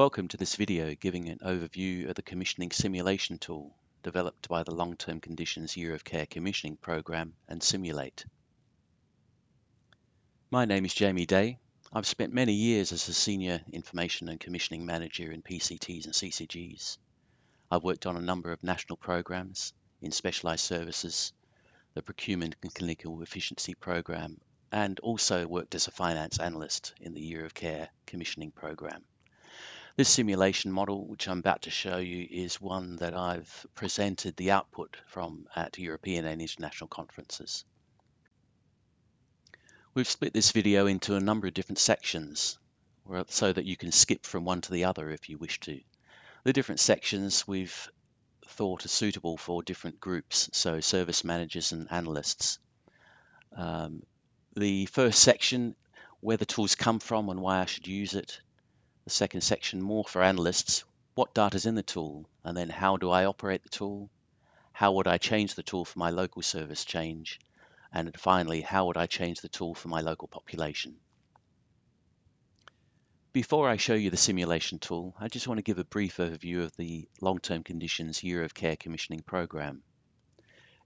Welcome to this video giving an overview of the commissioning simulation tool developed by the Long-Term Conditions Year of Care Commissioning Program and Simulate. My name is Jamie Day. I've spent many years as a Senior Information and Commissioning Manager in PCTs and CCGs. I've worked on a number of national programs in specialised services, the Procurement and Clinical Efficiency Program, and also worked as a finance analyst in the Year of Care Commissioning Program. This simulation model, which I'm about to show you, is one that I've presented the output from at European and international conferences. We've split this video into a number of different sections so that you can skip from one to the other if you wish to. The different sections we've thought are suitable for different groups, so service managers and analysts. The first section, where the tools come from and why I should use it. The second section, more for analysts, what data is in the tool, and then how do I operate the tool? How would I change the tool for my local service change? And finally, how would I change the tool for my local population? Before I show you the simulation tool, I just want to give a brief overview of the Long-Term Conditions Year of Care Commissioning Program.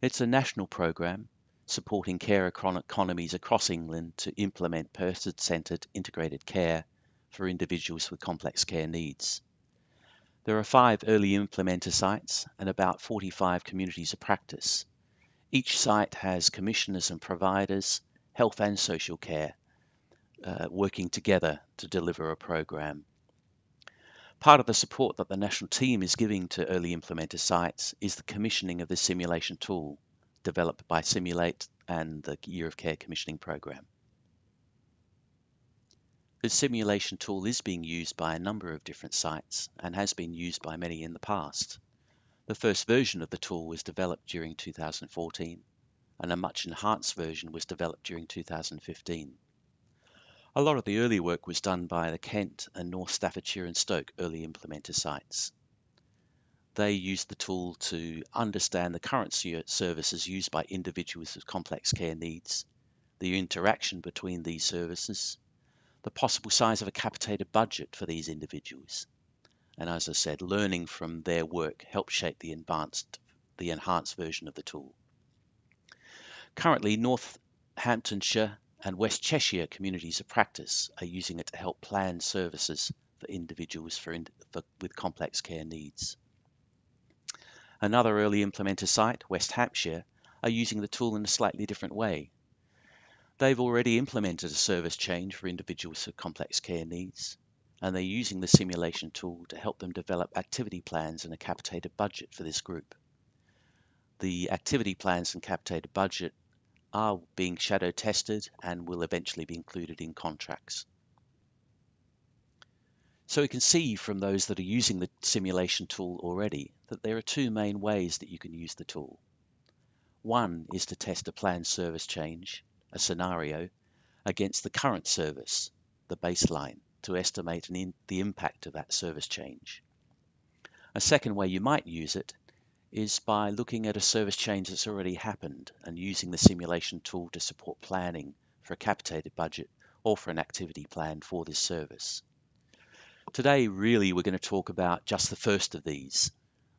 It's a national program supporting care economies across England to implement person-centred integrated care for individuals with complex care needs. There are 5 early implementer sites and about 45 communities of practice. Each site has commissioners and providers, health and social care, working together to deliver a program. Part of the support that the national team is giving to early implementer sites is the commissioning of the simulation tool developed by Simulate and the Year of Care Commissioning Program. The simulation tool is being used by a number of different sites and has been used by many in the past. The first version of the tool was developed during 2014, and a much enhanced version was developed during 2015. A lot of the early work was done by the Kent and North Staffordshire and Stoke early implementer sites. They used the tool to understand the current services used by individuals with complex care needs, the interaction between these services, the possible size of a capitated budget for these individuals. And as I said, learning from their work helped shape the enhanced version of the tool. Currently, Northamptonshire and West Cheshire communities of practice are using it to help plan services for individuals with complex care needs. Another early implementer site, West Hampshire, are using the tool in a slightly different way. They've already implemented a service change for individuals with complex care needs, and they're using the simulation tool to help them develop activity plans and a capitated budget for this group. The activity plans and capitated budget are being shadow tested and will eventually be included in contracts. So we can see from those that are using the simulation tool already that there are 2 main ways that you can use the tool. One is to test a planned service change, a scenario, against the current service, the baseline, to estimate the impact of that service change. A second way you might use it is by looking at a service change that's already happened and using the simulation tool to support planning for a capitated budget or for an activity plan for this service. Today, really, we're going to talk about just the first of these,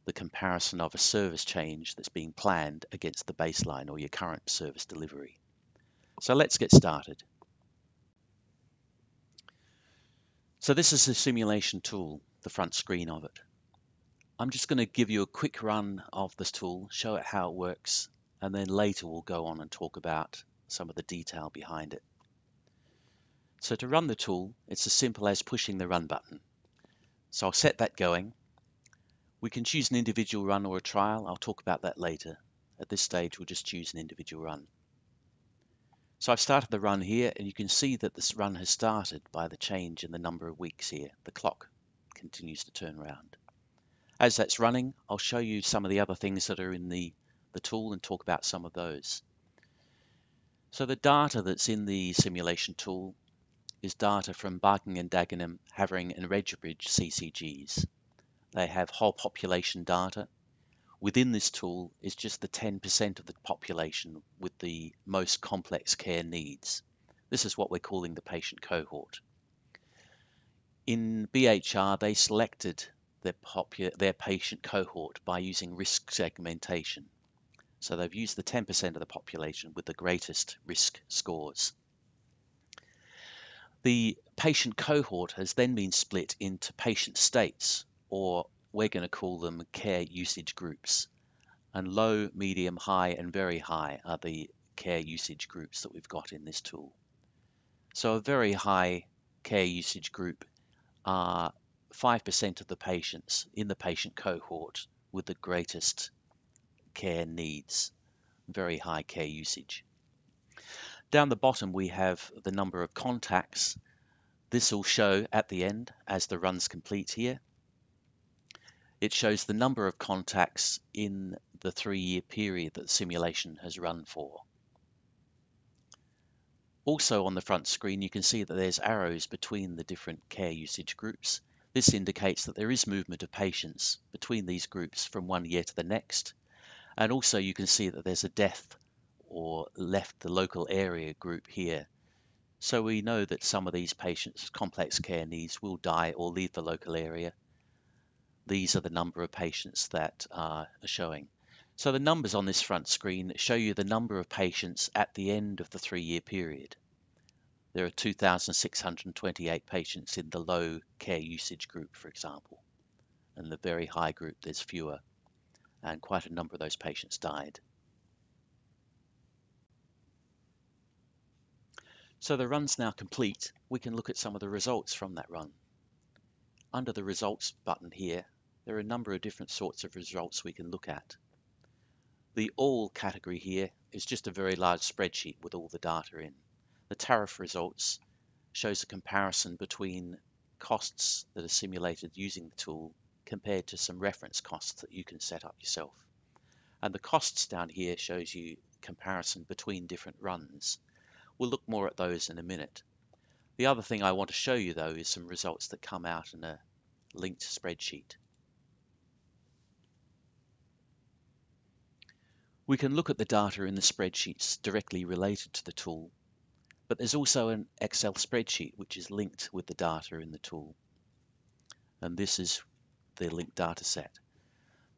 the comparison of a service change that's being planned against the baseline or your current service delivery. So let's get started. So this is the simulation tool, the front screen of it. I'm just going to give you a quick run of this tool, show it how it works, and then later we'll go on and talk about some of the detail behind it. So to run the tool, it's as simple as pushing the run button. So I'll set that going. We can choose an individual run or a trial. I'll talk about that later. At this stage, we'll just choose an individual run. So I've started the run here, and you can see that this run has started by the change in the number of weeks here. The clock continues to turn around. As that's running, I'll show you some of the other things that are in the tool and talk about some of those. So the data that's in the simulation tool is data from Barking and Dagenham, Havering and Redbridge CCGs. They have whole population data. Within this tool is just the 10% of the population with the most complex care needs. This is what we're calling the patient cohort. In BHR, they selected their patient cohort by using risk segmentation. So they've used the 10% of the population with the greatest risk scores. The patient cohort has then been split into patient states, or we're going to call them care usage groups. And low, medium, high, and very high are the care usage groups that we've got in this tool. So a very high care usage group are 5% of the patients in the patient cohort with the greatest care needs, very high care usage. Down the bottom, we have the number of contacts. This will show at the end as the run's complete here. It shows the number of contacts in the 3-year period that the simulation has run for. Also on the front screen, you can see that there's arrows between the different care usage groups. This indicates that there is movement of patients between these groups from one year to the next. And also you can see that there's a death or left the local area group here. So we know that some of these patients with complex care needs will die or leave the local area. These are the number of patients that are showing. So the numbers on this front screen show you the number of patients at the end of the 3-year period. There are 2,628 patients in the low care usage group, for example. And the very high group, there's fewer. And quite a number of those patients died. So the run's now complete. We can look at some of the results from that run. Under the results button here, there are a number of different sorts of results we can look at. The all category here is just a very large spreadsheet with all the data in. The tariff results shows a comparison between costs that are simulated using the tool compared to some reference costs that you can set up yourself. And the costs down here shows you comparison between different runs. We'll look more at those in a minute. The other thing I want to show you though is some results that come out in a linked spreadsheet. We can look at the data in the spreadsheets directly related to the tool, but there's also an Excel spreadsheet which is linked with the data in the tool. And this is the linked data set.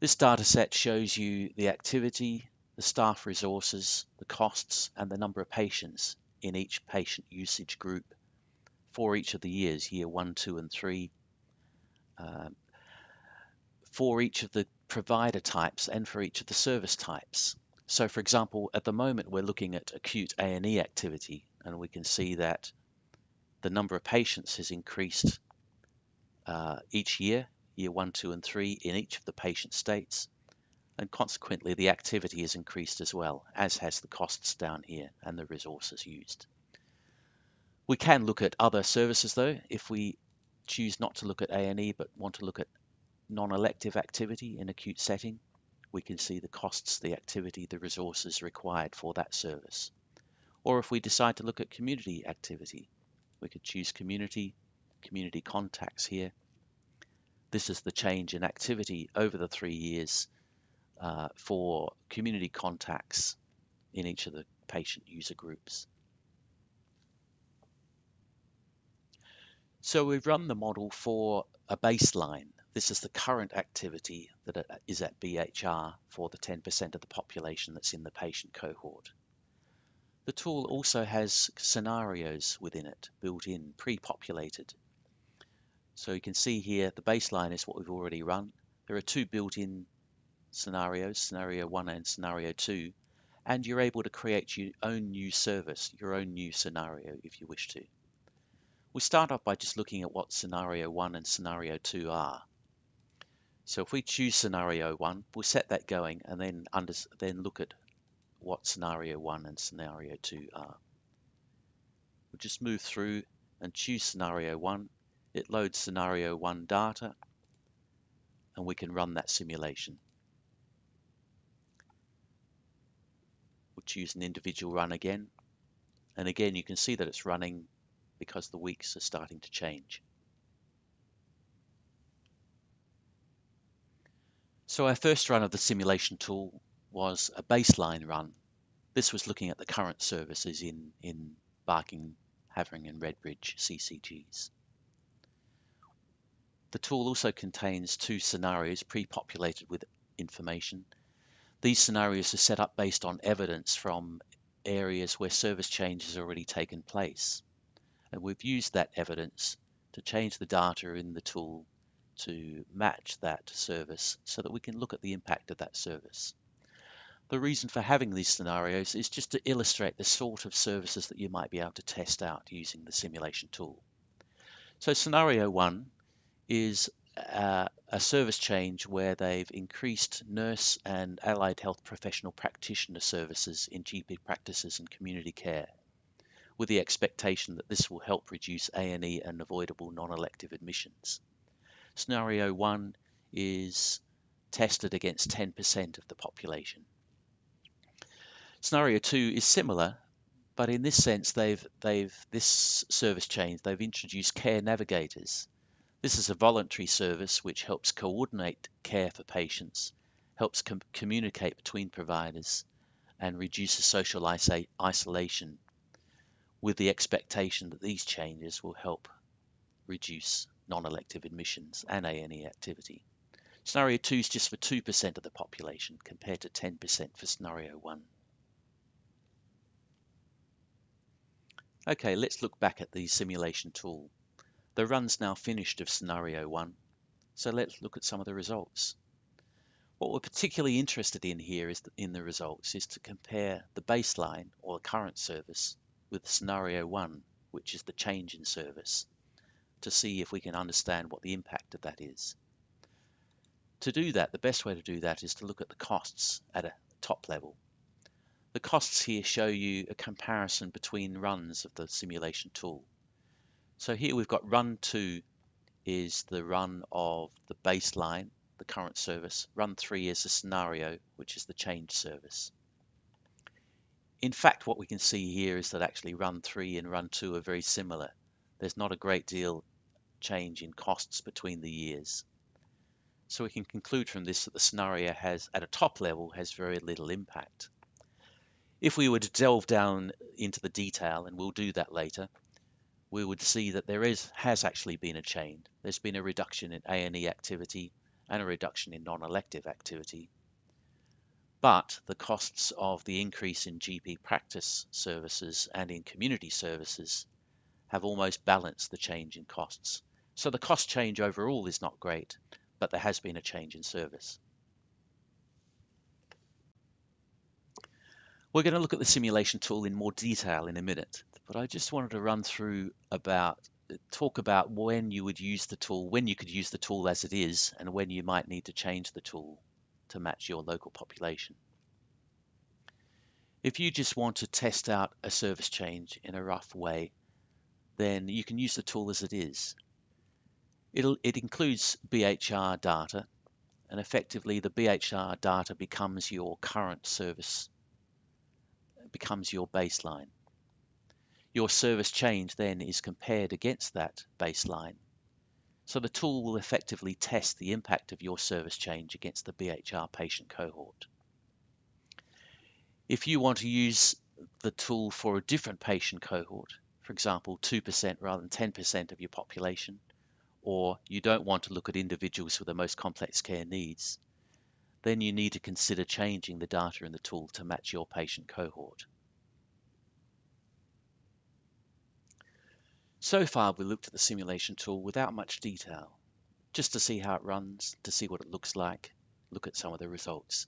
This data set shows you the activity, the staff resources, the costs, and the number of patients in each patient usage group for each of the years, year 1, 2, and 3, for each of the provider types and for each of the service types. So for example, at the moment we're looking at acute A&E activity, and we can see that the number of patients has increased each year, year 1, 2, and 3 in each of the patient states, and consequently the activity has increased as well, as has the costs down here and the resources used. We can look at other services though, if we choose not to look at A&E but want to look at non-elective activity in acute setting. We can see the costs, the activity, the resources required for that service. Or if we decide to look at community activity, we could choose community contacts here. This is the change in activity over the 3 years for community contacts in each of the patient user groups. So we've run the model for a baseline. This is the current activity that is at BHR for the 10% of the population that's in the patient cohort. The tool also has scenarios within it, built in, pre-populated. So you can see here the baseline is what we've already run. There are 2 built-in scenarios, scenario 1 and scenario 2, and you're able to create your own new service, your own new scenario if you wish to. We'll start off by just looking at what scenario 1 and scenario 2 are. So if we choose scenario 1, we'll set that going and then look at what scenario 1 and scenario 2 are. We'll just move through and choose scenario 1. It loads scenario 1 data and we can run that simulation. We'll choose an individual run again, and again you can see that it's running because the weeks are starting to change. So our first run of the simulation tool was a baseline run. This was looking at the current services in Barking, Havering and Redbridge CCGs. The tool also contains 2 scenarios pre-populated with information. These scenarios are set up based on evidence from areas where service change has already taken place. And we've used that evidence to change the data in the tool to match that service so that we can look at the impact of that service. The reason for having these scenarios is just to illustrate the sort of services that you might be able to test out using the simulation tool. So scenario 1 is a service change where they've increased nurse and allied health professional practitioner services in GP practices and community care, with the expectation that this will help reduce A&E and avoidable non-elective admissions. Scenario 1 is tested against 10% of the population. Scenario 2 is similar, but in this sense, this service change, they've introduced care navigators. This is a voluntary service which helps coordinate care for patients, helps communicate between providers, and reduces social isolation, with the expectation that these changes will help reduce non-elective admissions and A&E activity. Scenario 2 is just for 2% of the population compared to 10% for scenario 1. Okay, let's look back at the simulation tool. The run's now finished of scenario 1, so let's look at some of the results. What we're particularly interested in here in the results is to compare the baseline or the current service with scenario 1, which is the change in service, to see if we can understand what the impact of that is. To do that, the best way to do that is to look at the costs at a top level. The costs here show you a comparison between runs of the simulation tool. So here we've got run 2 is the run of the baseline, the current service. Run 3 is the scenario, which is the change service. In fact, what we can see here is that actually run 3 and run 2 are very similar. There's not a great deal change in costs between the years. So we can conclude from this that the scenario has, at a top level, has very little impact. If we were to delve down into the detail, and we'll do that later, we would see that there has actually been a change. There's been a reduction in A&E activity and a reduction in non-elective activity. But the costs of the increase in GP practice services and in community services have almost balanced the change in costs. So the cost change overall is not great, but there has been a change in service. We're going to look at the simulation tool in more detail in a minute, but I just wanted to talk about when you would use the tool, when you could use the tool as it is, and when you might need to change the tool to match your local population. If you just want to test out a service change in a rough way, then you can use the tool as it is. It includes BHR data, and effectively the BHR data becomes your current service, becomes your baseline. Your service change then is compared against that baseline. So the tool will effectively test the impact of your service change against the BHR patient cohort. If you want to use the tool for a different patient cohort, for example 2% rather than 10% of your population, or you don't want to look at individuals with the most complex care needs, then you need to consider changing the data in the tool to match your patient cohort. So far, we looked at the simulation tool without much detail, just to see how it runs, to see what it looks like, look at some of the results.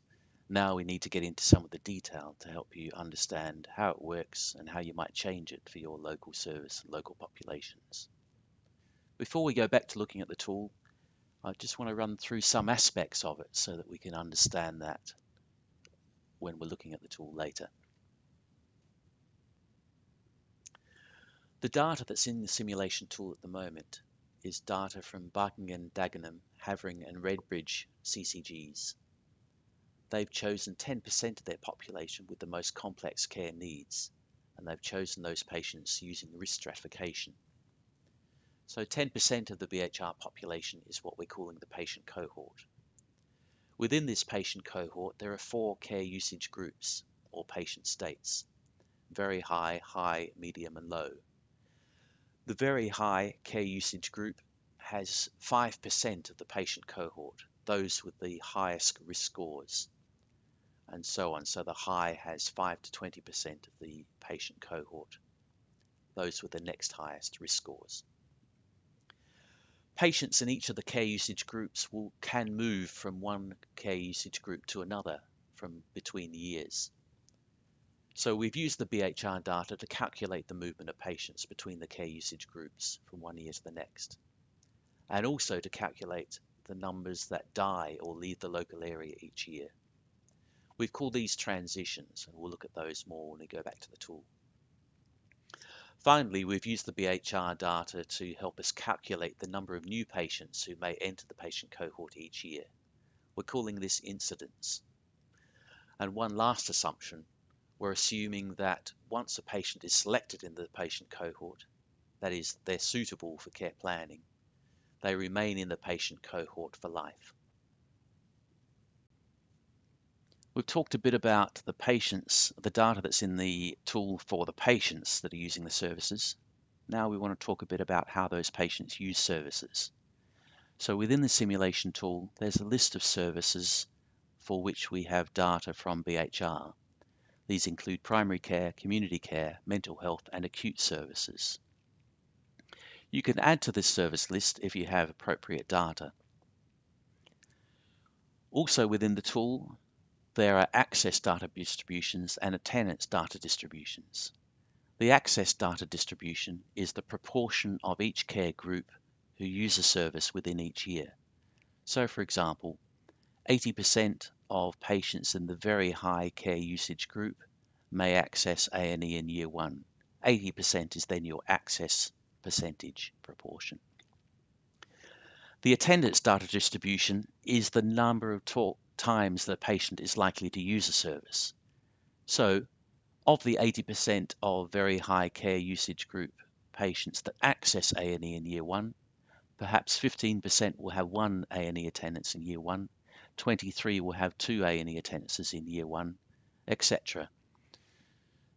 Now we need to get into some of the detail to help you understand how it works and how you might change it for your local service and local populations. Before we go back to looking at the tool, I just want to run through some aspects of it so that we can understand that when we're looking at the tool later. The data that's in the simulation tool at the moment is data from Barking, Dagenham, Havering and Redbridge CCGs. They've chosen 10% of their population with the most complex care needs, and they've chosen those patients using risk stratification. So 10% of the BHR population is what we're calling the patient cohort. Within this patient cohort, there are 4 care usage groups or patient states: very high, high, medium and low. The very high care usage group has 5% of the patient cohort, those with the highest risk scores, and so on. So the high has 5 to 20% of the patient cohort, those with the next highest risk scores. Patients in each of the care usage groups can move from one care usage group to another from between years. So we've used the BHR data to calculate the movement of patients between the care usage groups from one year to the next, and also to calculate the numbers that die or leave the local area each year. We've called these transitions, and we'll look at those more when we go back to the tool. Finally, we've used the BHR data to help us calculate the number of new patients who may enter the patient cohort each year. We're calling this incidence. And one last assumption, we're assuming that once a patient is selected in the patient cohort, that is, they're suitable for care planning, they remain in the patient cohort for life. We've talked a bit about the patients, the data that's in the tool for the patients that are using the services. Now we want to talk a bit about how those patients use services. So within the simulation tool, there's a list of services for which we have data from BHR. These include primary care, community care, mental health, and acute services. You can add to this service list if you have appropriate data. Also within the tool, there are access data distributions and attendance data distributions. The access data distribution is the proportion of each care group who use a service within each year. So for example, 80% of patients in the very high care usage group may access A&E in year one. 80% is then your access percentage proportion. The attendance data distribution is the number of times that a patient is likely to use a service. So, of the 80% of very high care usage group patients that access A&E in year one, perhaps 15% will have one A&E attendance in year one, 23 will have two A&E attendances in year one, etc.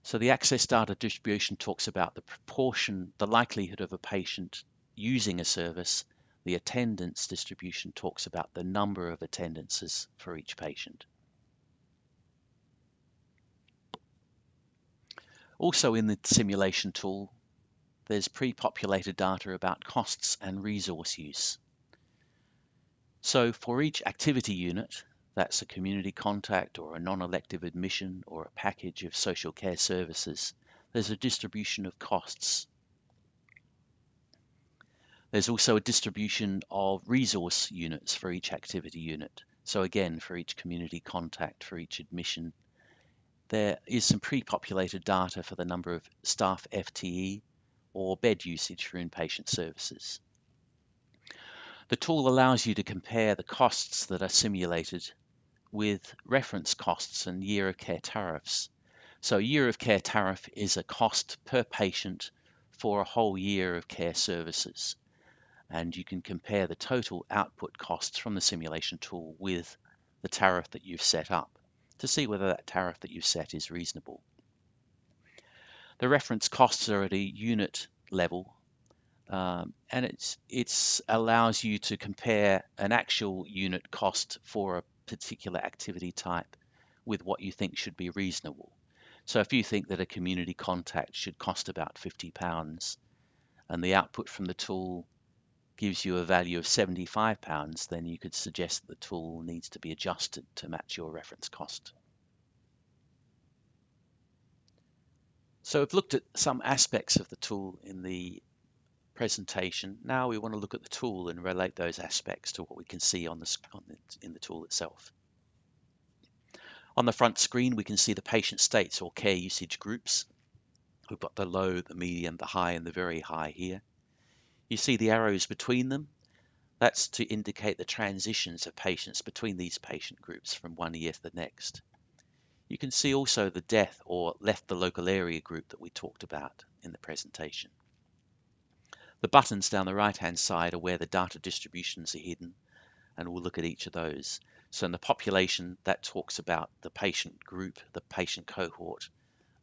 So the access data distribution talks about the proportion, the likelihood of a patient using a service. The attendance distribution talks about the number of attendances for each patient. Also in the simulation tool, there's pre-populated data about costs and resource use. So for each activity unit, that's a community contact or a non-elective admission or a package of social care services, there's a distribution of costs. There's also a distribution of resource units for each activity unit. So again, for each community contact, for each admission, there is some pre-populated data for the number of staff FTE or bed usage for inpatient services. The tool allows you to compare the costs that are simulated with reference costs and year of care tariffs. So a year of care tariff is a cost per patient for a whole year of care services. And you can compare the total output costs from the simulation tool with the tariff that you've set up to see whether that tariff that you've set is reasonable. The reference costs are at a unit level, and it allows you to compare an actual unit cost for a particular activity type with what you think should be reasonable. So if you think that a community contact should cost about £50 and the output from the tool gives you a value of £75, then you could suggest that the tool needs to be adjusted to match your reference cost. So we've looked at some aspects of the tool in the presentation. Now we want to look at the tool and relate those aspects to what we can see in the tool itself. On the front screen, we can see the patient states or care usage groups. We've got the low, the medium, the high, and the very high here. You see the arrows between them. That's to indicate the transitions of patients between these patient groups from one year to the next. You can see also the death or left the local area group that we talked about in the presentation. The buttons down the right-hand side are where the data distributions are hidden, and we'll look at each of those. So in the population, that talks about the patient group, the patient cohort,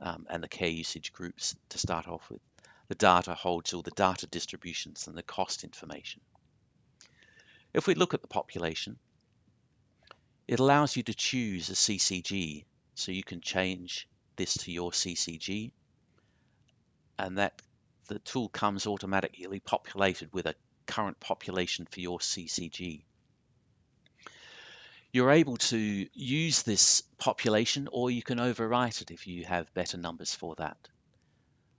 and the care usage groups to start off with. The data holds all the data distributions and the cost information. If we look at the population, it allows you to choose a CCG. So you can change this to your CCG, and that the tool comes automatically populated with a current population for your CCG. You're able to use this population, or you can overwrite it if you have better numbers for that.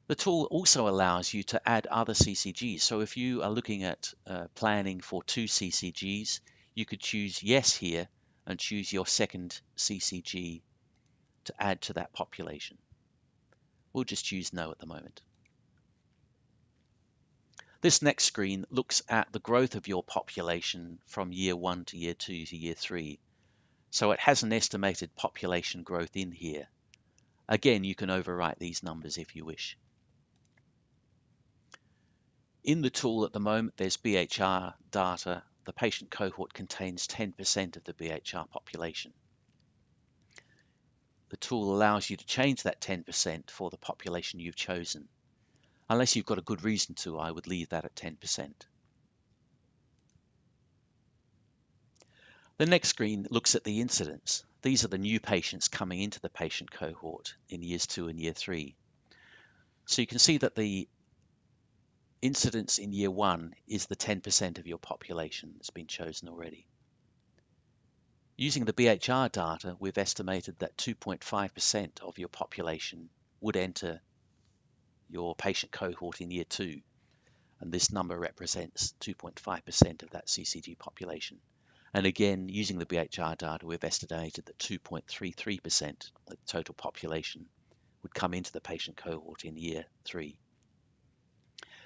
The tool also allows you to add other CCGs. So if you are looking at planning for 2 CCGs, you could choose yes here and choose your second CCG to add to that population. We'll just choose no at the moment. This next screen looks at the growth of your population from year 1 to year 2 to year 3. So it has an estimated population growth in here. Again, you can overwrite these numbers if you wish. In the tool at the moment, there's BHR data. The patient cohort contains 10% of the BHR population. The tool allows you to change that 10% for the population you've chosen. Unless you've got a good reason to, I would leave that at 10%. The next screen looks at the incidence. These are the new patients coming into the patient cohort in years 2 and year 3. So you can see that the incidence in year 1 is the 10% of your population that's been chosen already. Using the BHR data, we've estimated that 2.5% of your population would enter your patient cohort in year 2, and this number represents 2.5% of that CCG population. And again, using the BHR data, we've estimated that 2.33% of the total population would come into the patient cohort in year 3.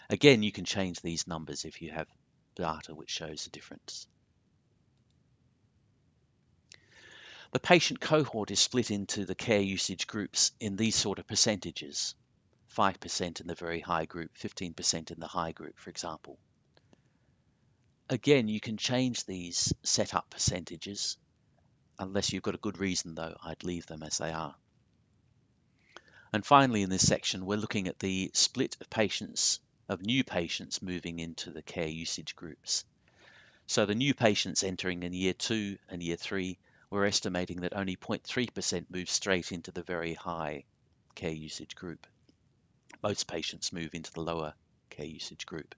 Again, you can change these numbers if you have data which shows a difference. The patient cohort is split into the care usage groups in these sort of percentages. 5% in the very high group, 15% in the high group, for example. Again, you can change these setup percentages. Unless you've got a good reason, though, I'd leave them as they are. And finally, in this section, we're looking at the split of patients, of new patients moving into the care usage groups. So the new patients entering in year 2 and year 3, we're estimating that only 0.3% move straight into the very high care usage group. Most patients move into the lower care usage group.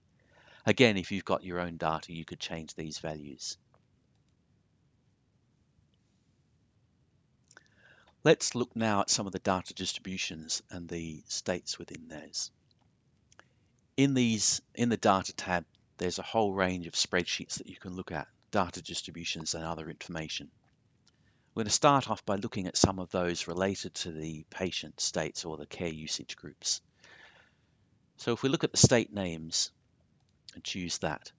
Again, if you've got your own data, you could change these values. Let's look now at some of the data distributions and the states within those. In the data tab, there's a whole range of spreadsheets that you can look at, data distributions and other information. We're going to start off by looking at some of those related to the patient states or the care usage groups. So if we look at the state names and choose that,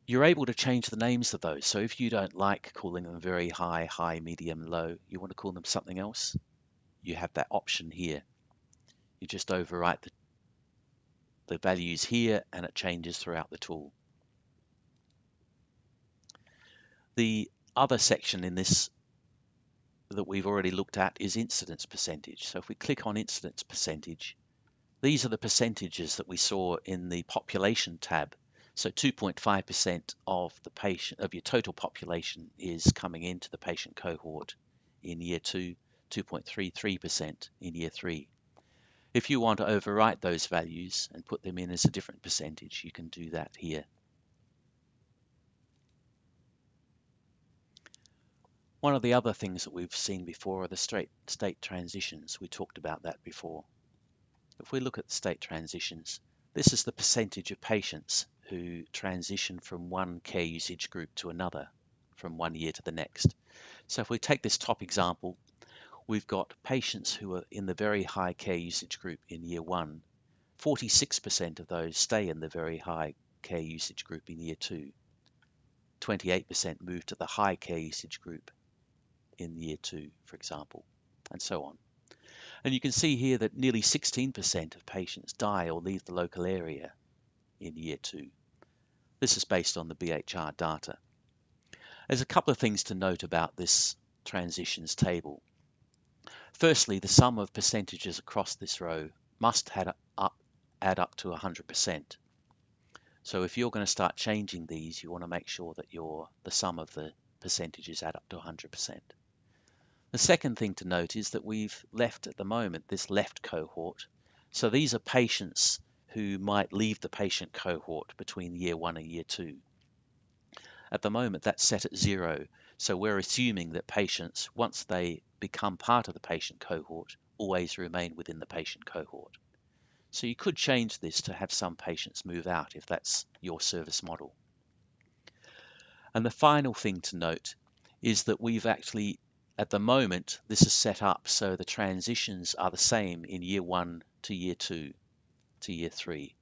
you're able to change the names of those. So if you don't like calling them very high, high, medium, low, you want to call them something else, you have that option here. You just overwrite the values here and it changes throughout the tool. The other section in this that we've already looked at is incidence percentage. So if we click on incidence percentage, these are the percentages that we saw in the population tab. So 2.5% of the patient of your total population is coming into the patient cohort in year 2, 2.33% in year 3. If you want to overwrite those values and put them in as a different percentage, you can do that here. One of the other things that we've seen before are the state transitions. We talked about that before. If we look at the state transitions, this is the percentage of patients who transition from one care usage group to another, from one year to the next. So if we take this top example, we've got patients who are in the very high care usage group in year 1. 46% of those stay in the very high care usage group in year 2. 28% move to the high care usage group in year 2, for example, and so on. And you can see here that nearly 16% of patients die or leave the local area in year 2. This is based on the BHR data. There's a couple of things to note about this transitions table. Firstly, the sum of percentages across this row must add up to 100%. So if you're going to start changing these, you want to make sure that the sum of the percentages add up to 100%. The second thing to note is that we've left at the moment this left cohort. So these are patients who might leave the patient cohort between year 1 and year 2. At the moment, that's set at 0. So we're assuming that patients, once they become part of the patient cohort, always remain within the patient cohort. So you could change this to have some patients move out if that's your service model. And the final thing to note is that we've actually, at the moment, this is set up so the transitions are the same in year 1 to year 2 to year 3.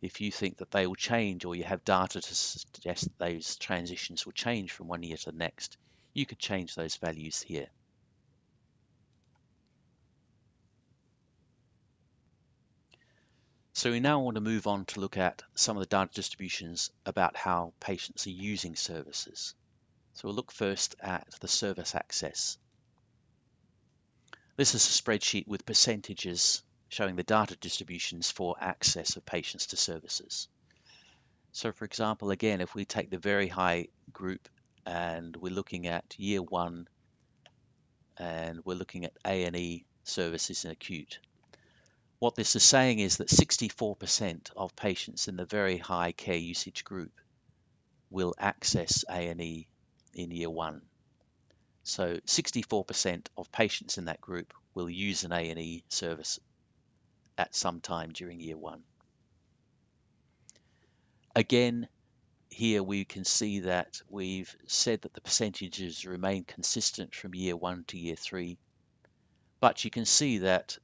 If you think that they will change, or you have data to suggest that those transitions will change from one year to the next, you could change those values here. So we now want to move on to look at some of the data distributions about how patients are using services. So we'll look first at the service access. This is a spreadsheet with percentages showing the data distributions for access of patients to services. So for example, again, if we take the very high group and we're looking at year 1 and we're looking at A&E services in acute, what this is saying is that 64% of patients in the very high care usage group will access A&E in year 1. So 64% of patients in that group will use an A&E service at some time during year 1. Again, here we can see that we've said that the percentages remain consistent from year 1 to year 3, but you can see that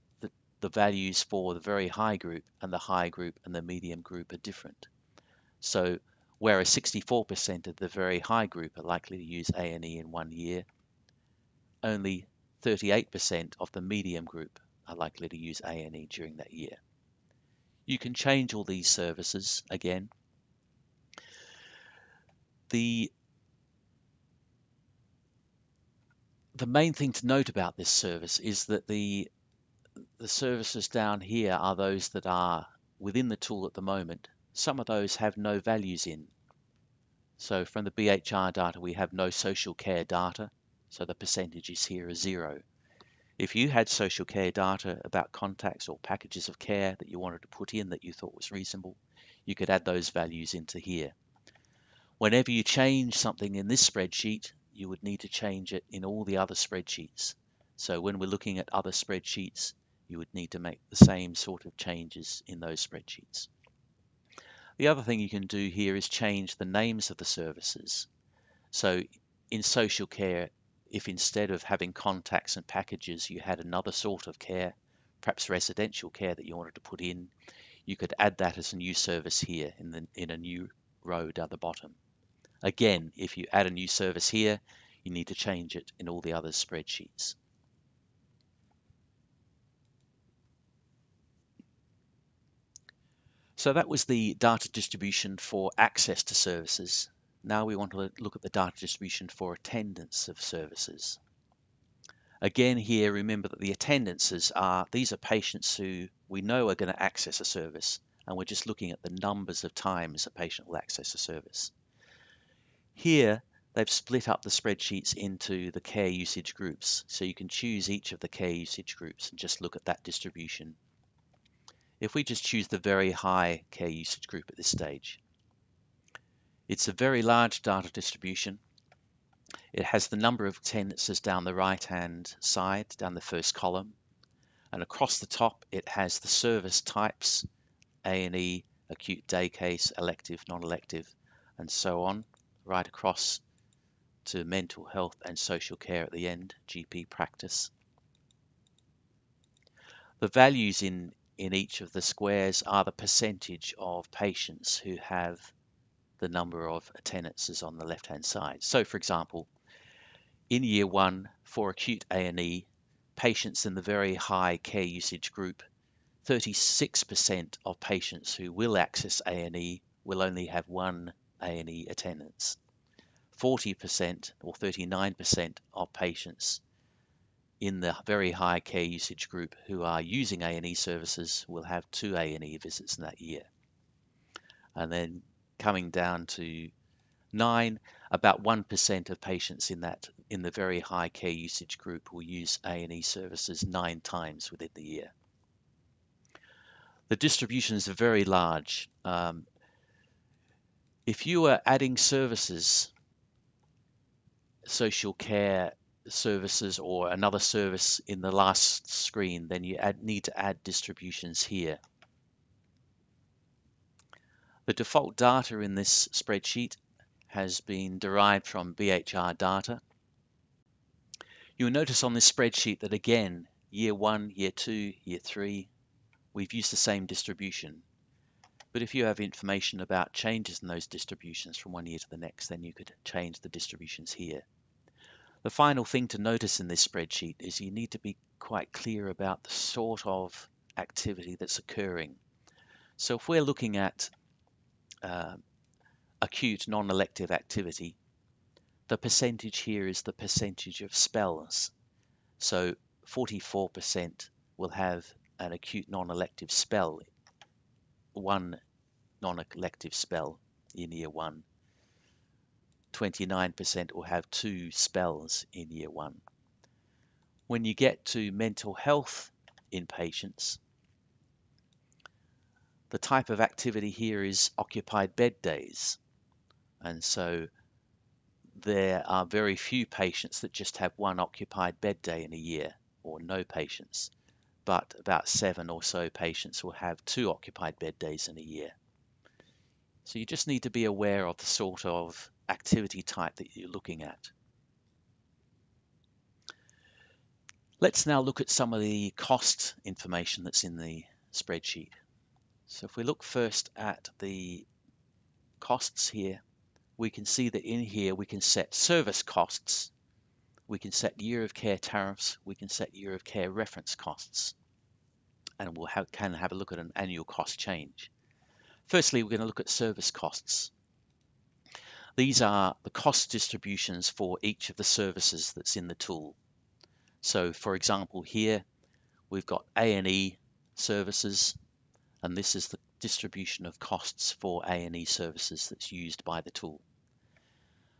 the values for the very high group and the high group and the medium group are different. So whereas 64% of the very high group are likely to use A&E in 1 year, only 38% of the medium group are likely to use A&E during that year. You can change all these services again. The main thing to note about this service is that the services down here are those that are within the tool at the moment. Some of those have no values in. So from the BHR data, we have no social care data, so the percentages here are 0. If you had social care data about contacts or packages of care that you wanted to put in that you thought was reasonable, you could add those values into here. Whenever you change something in this spreadsheet, you would need to change it in all the other spreadsheets. So when we're looking at other spreadsheets, you would need to make the same sort of changes in those spreadsheets. The other thing you can do here is change the names of the services. So in social care, if instead of having contacts and packages, you had another sort of care, perhaps residential care that you wanted to put in, you could add that as a new service here in a new row down the bottom. Again, if you add a new service here, you need to change it in all the other spreadsheets. So that was the data distribution for access to services. Now we want to look at the data distribution for attendance of services. Again here, remember that the attendances these are patients who we know are going to access a service, and we're just looking at the numbers of times a patient will access a service. Here, they've split up the spreadsheets into the care usage groups, so you can choose each of the care usage groups and just look at that distribution. If we just choose the very high care usage group at this stage, it's a very large data distribution. It has the number of attendances down the right-hand side, down the first column, and across the top it has the service types, A&E, acute day case, elective, non-elective, and so on, right across to mental health and social care at the end, GP practice. The values in each of the squares are the percentage of patients who have the number of attendances on the left-hand side. So, for example, in year 1 for acute A&E, patients in the very high care usage group, 36% of patients who will access A&E will only have one A&E attendance. 40% or 39% of patients in the very high care usage group who are using A&E services will have 2 A&E visits in that year. and then coming down to 9, about 1% of patients in the very high care usage group will use A&E services 9 times within the year. The distributions are very large. If you are adding services, social care services or another service in the last screen, then you need to add distributions here. The default data in this spreadsheet has been derived from BHR data. You'll notice on this spreadsheet that again, year 1, year 2, year 3, we've used the same distribution. But if you have information about changes in those distributions from one year to the next, then you could change the distributions here. The final thing to notice in this spreadsheet is you need to be quite clear about the sort of activity that's occurring. So if we're looking at acute non-elective activity, the percentage here is the percentage of spells. So 44% will have an acute non-elective spell, one non-elective spell in year 1. 29% will have 2 spells in year 1. When you get to mental health in patients, the type of activity here is occupied bed days. And so there are very few patients that just have 1 occupied bed day in a year, or no patients. But about 7 or so patients will have 2 occupied bed days in a year. So you just need to be aware of the sort of activity type that you're looking at. Let's now look at some of the cost information that's in the spreadsheet. So if we look first at the costs here, we can see that in here we can set service costs, we can set year of care tariffs, we can set year of care reference costs, and we'll can have a look at an annual cost change. Firstly, we're going to look at service costs. These are the cost distributions for each of the services that's in the tool. So for example here we've got A&E services, and this is the distribution of costs for A&E services that's used by the tool.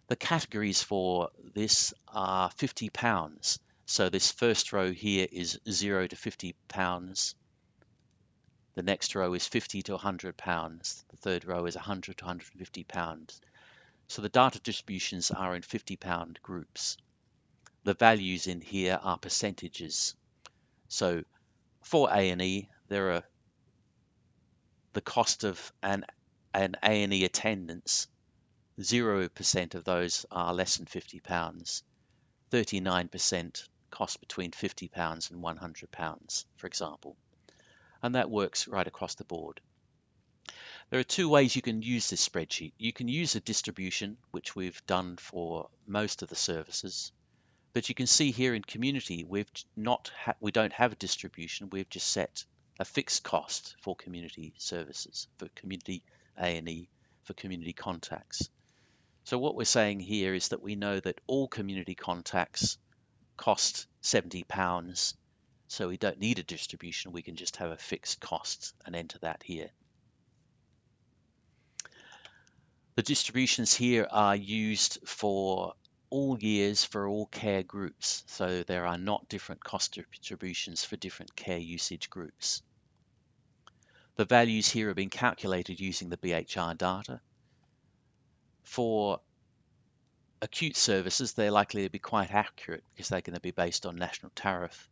The categories for this are £50. So this first row here is 0 to £50. The next row is £50 to £100. The third row is £100 to £150. So the data distributions are in £50 groups. The values in here are percentages. So for A&E, there are the cost of an A&E attendance. 0% of those are less than £50. 39% cost between £50 and £100, for example. And that works right across the board. There are 2 ways you can use this spreadsheet. You can use a distribution, which we've done for most of the services. But you can see here in community, we don't have a distribution. We've just set a fixed cost for community services, for community A&E, for community contacts. So what we're saying here is that we know that all community contacts cost £70. So we don't need a distribution. We can just have a fixed cost and enter that here. The distributions here are used for all years for all care groups. So there are not different cost distributions for different care usage groups. The values here have been calculated using the BHR data. For acute services, they're likely to be quite accurate because they're going to be based on national tariff.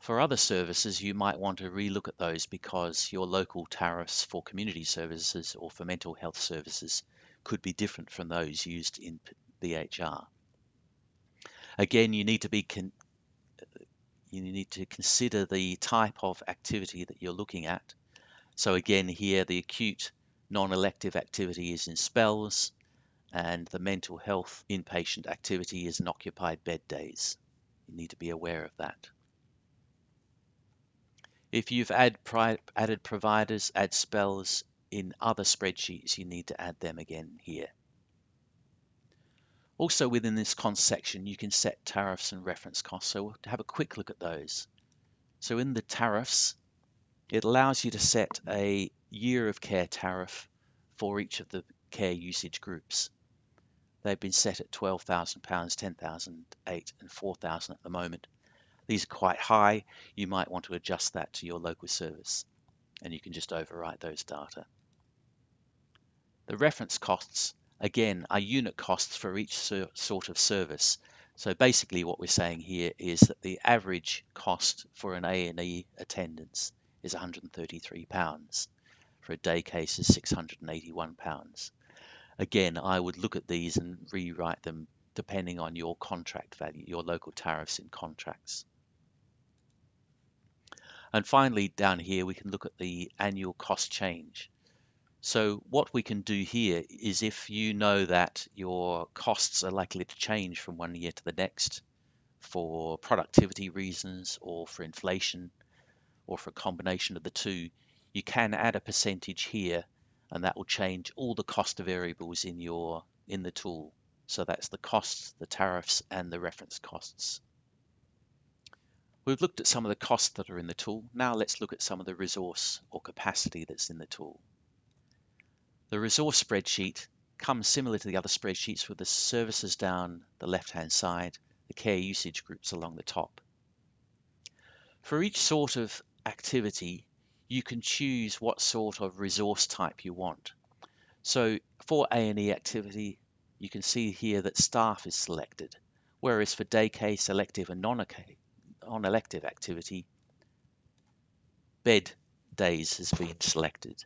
For other services, you might want to relook at those because your local tariffs for community services or for mental health services could be different from those used in BHR. Again, you need to consider the type of activity that you're looking at. So again, here the acute non-elective activity is in spells, and the mental health inpatient activity is in occupied bed days. You need to be aware of that. If you've added providers, add spells in other spreadsheets, you need to add them again here. Also within this cost section, you can set tariffs and reference costs. So we'll have a quick look at those. So in the tariffs, it allows you to set a year of care tariff for each of the care usage groups. They've been set at £12,000, 10,000, 8 and 4,000 at the moment. These are quite high. You might want to adjust that to your local service, and you can just overwrite those data. The reference costs, again, are unit costs for each sort of service. So basically what we're saying here is that the average cost for an A&E attendance is £133. For a day case is £681. Again, I would look at these and rewrite them depending on your contract value, your local tariffs in contracts. And finally, down here, we can look at the annual cost change. So what we can do here is, if you know that your costs are likely to change from one year to the next for productivity reasons or for inflation or for a combination of the two, you can add a percentage here, and that will change all the cost variables in the tool. So that's the costs, the tariffs, and the reference costs. We've looked at some of the costs that are in the tool. Now let's look at some of the resource or capacity that's in the tool. The resource spreadsheet comes similar to the other spreadsheets, with the services down the left-hand side, the care usage groups along the top. For each sort of activity, you can choose what sort of resource type you want. So for A&E activity, you can see here that staff is selected, whereas for day case, elective and non-elective activity, bed days has been selected.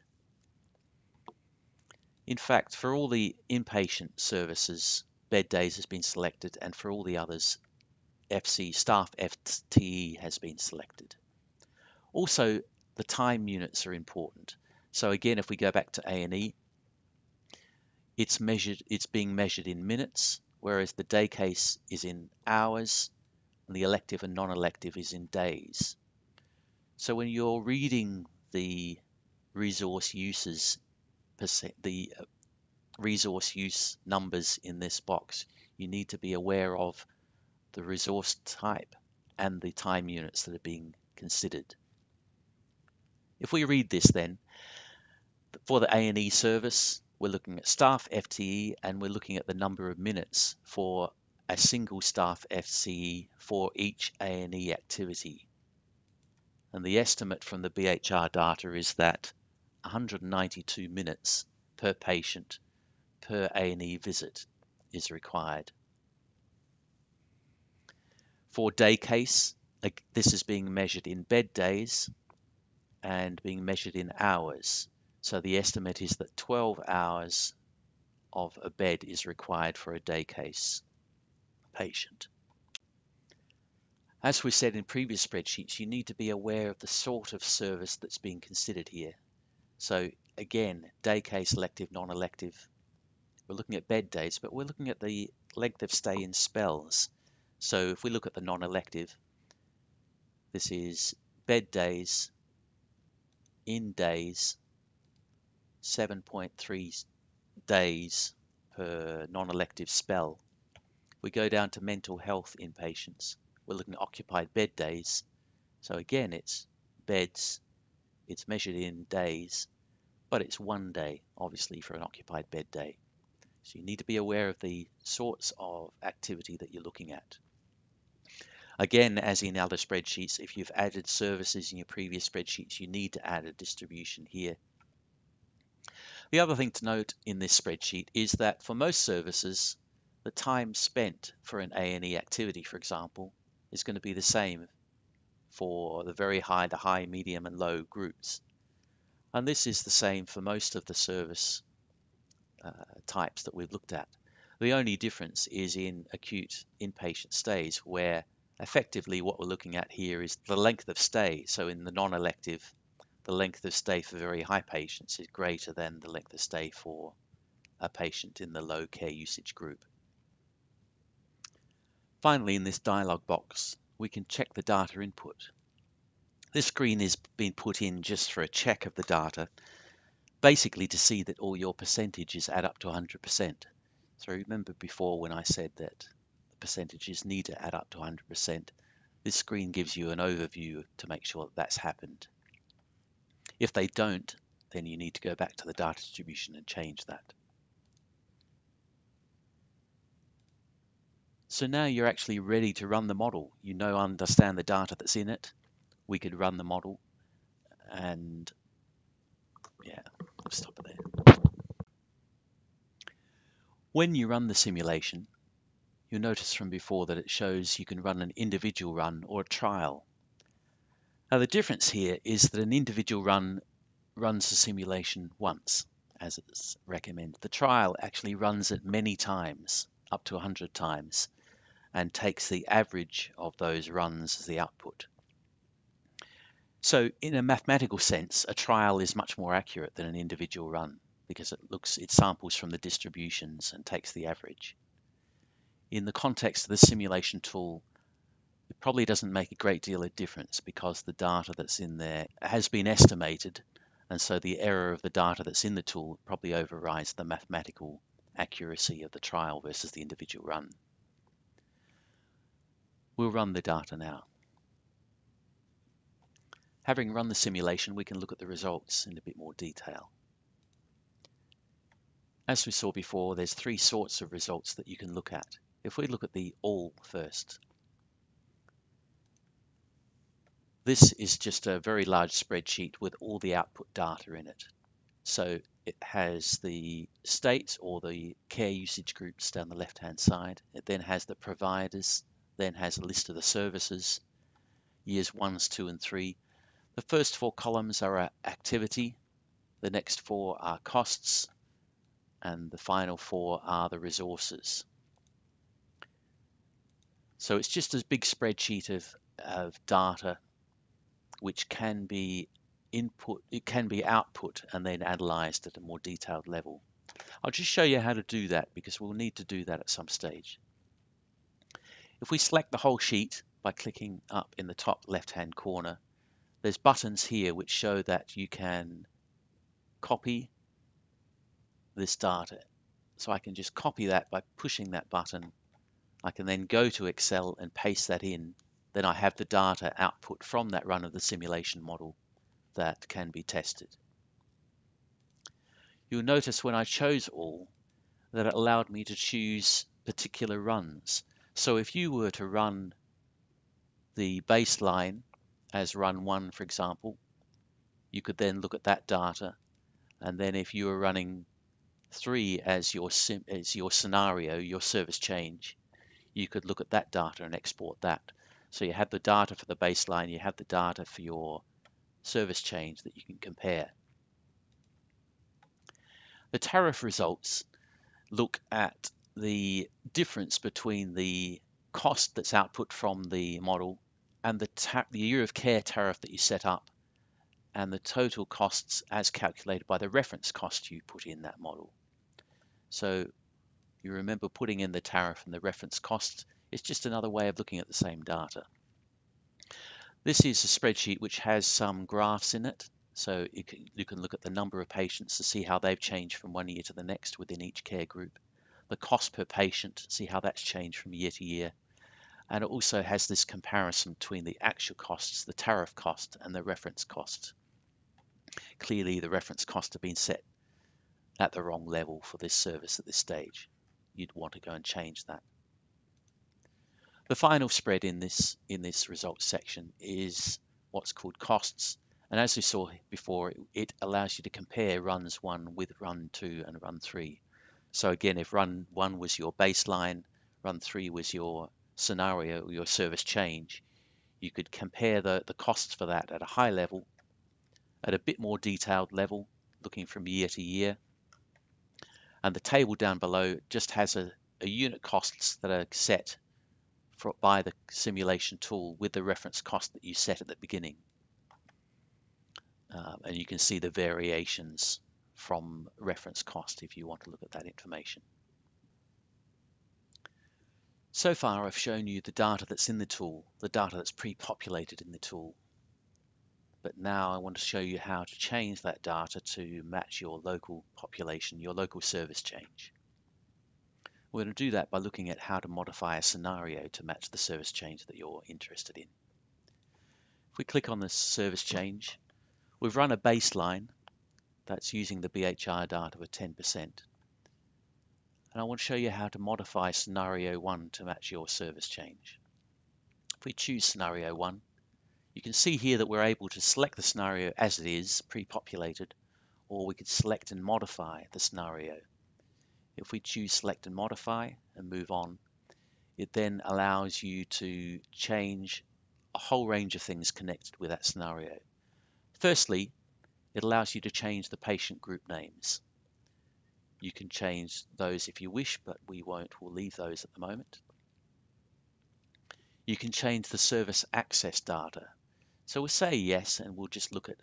In fact, for all the inpatient services, bed days has been selected, and for all the others, staff FTE has been selected. Also, the time units are important. So again, if we go back to A&E, it's being measured in minutes, whereas the day case is in hours, and the elective and non-elective is in days. So when you're reading the resource uses, the resource use numbers in this box, you need to be aware of the resource type and the time units that are being considered. If we read this then, for the A&E service, we're looking at staff FTE, and we're looking at the number of minutes for a single staff FTE for each A&E activity. And the estimate from the BHR data is that 192 minutes per patient per A&E visit is required. For day case, this is being measured in bed days and being measured in hours. So the estimate is that 12 hours of a bed is required for a day case patient. As we said in previous spreadsheets, you need to be aware of the sort of service that's being considered here. So again, day case, elective, non-elective. We're looking at bed days, but we're looking at the length of stay in spells. So if we look at the non-elective, this is bed days in days, 7.3 days per non-elective spell. We go down to mental health inpatients. We're looking at occupied bed days. So again, it's beds, it's measured in days, but it's 1 day, obviously, for an occupied bed day. So you need to be aware of the sorts of activity that you're looking at. Again, as in other spreadsheets, if you've added services in your previous spreadsheets, you need to add a distribution here. The other thing to note in this spreadsheet is that for most services, the time spent for an A&E activity, for example, is going to be the same for the very high, the high, medium, and low groups. And this is the same for most of the service types that we've looked at. The only difference is in acute inpatient stays, where effectively what we're looking at here is the length of stay. So in the non-elective, the length of stay for very high patients is greater than the length of stay for a patient in the low care usage group. Finally, in this dialog box, we can check the data input. This screen is being put in just for a check of the data, basically to see that all your percentages add up to 100%. So remember before when I said that the percentages need to add up to 100%, this screen gives you an overview to make sure that that's happened. If they don't, then you need to go back to the data distribution and change that. So now you're actually ready to run the model. You know, understand the data that's in it. We could run the model, and yeah, let's stop it there. When you run the simulation, you'll notice from before that it shows you can run an individual run or a trial. Now the difference here is that an individual run runs the simulation once, as it's recommended. The trial actually runs it many times, up to 100 times, and takes the average of those runs as the output. So in a mathematical sense, a trial is much more accurate than an individual run because it samples from the distributions and takes the average. In the context of the simulation tool, it probably doesn't make a great deal of difference because the data that's in there has been estimated, and so the error of the data that's in the tool probably overrides the mathematical accuracy of the trial versus the individual run. We'll run the data now. Having run the simulation, we can look at the results in a bit more detail. As we saw before, there's three sorts of results that you can look at. If we look at the all first, this is just a very large spreadsheet with all the output data in it. So it has the states or the care usage groups down the left-hand side. It then has the providers, then has a list of the services, years 1, 2, and 3. The first 4 columns are activity, the next 4 are costs, and the final 4 are the resources. So it's just a big spreadsheet of data which can be input, it can be output and then analyzed at a more detailed level. I'll just show you how to do that because we'll need to do that at some stage. If we select the whole sheet by clicking up in the top left-hand corner, there's buttons here which show that you can copy this data. So I can just copy that by pushing that button. I can then go to Excel and paste that in. Then I have the data output from that run of the simulation model that can be tested. You'll notice when I chose all that it allowed me to choose particular runs. So if you were to run the baseline as run 1, for example, you could then look at that data, and then if you were running 3 as your scenario, your service change, you could look at that data and export that. So you have the data for the baseline, you have the data for your service change that you can compare. The tariff results look at the difference between the cost that's output from the model and the year of care tariff that you set up and the total costs as calculated by the reference cost you put in that model. So you remember putting in the tariff and the reference cost. It's just another way of looking at the same data. This is a spreadsheet which has some graphs in it. So you can look at the number of patients to see how they've changed from one year to the next within each care group. The cost per patient, see how that's changed from year to year. And it also has this comparison between the actual costs, the tariff cost, and the reference cost. Clearly, the reference costs have been set at the wrong level for this service at this stage. You'd want to go and change that. The final spread in this results section is what's called costs. And as we saw before, it allows you to compare runs 1 with run 2 and run 3. So again, if run 1 was your baseline, run 3 was your scenario, your service change, you could compare the costs for that at a high level, at a bit more detailed level, looking from year to year. And the table down below just has a unit costs that are set by the simulation tool with the reference cost that you set at the beginning. And you can see the variations from reference cost if you want to look at that information. So far I've shown you the data that's in the tool, the data that's pre-populated in the tool. But now I want to show you how to change that data to match your local population, your local service change. We're going to do that by looking at how to modify a scenario to match the service change that you're interested in. If we click on the service change, we've run a baseline That's using the BHR data with 10%. And I want to show you how to modify scenario 1 to match your service change. If we choose scenario 1, you can see here that we're able to select the scenario as it is, pre-populated, or we could select and modify the scenario. If we choose select and modify and move on, it then allows you to change a whole range of things connected with that scenario. Firstly, it allows you to change the patient group names. You can change those if you wish, but we won't. We'll leave those at the moment. You can change the service access data. So we'll say yes, and we'll just look at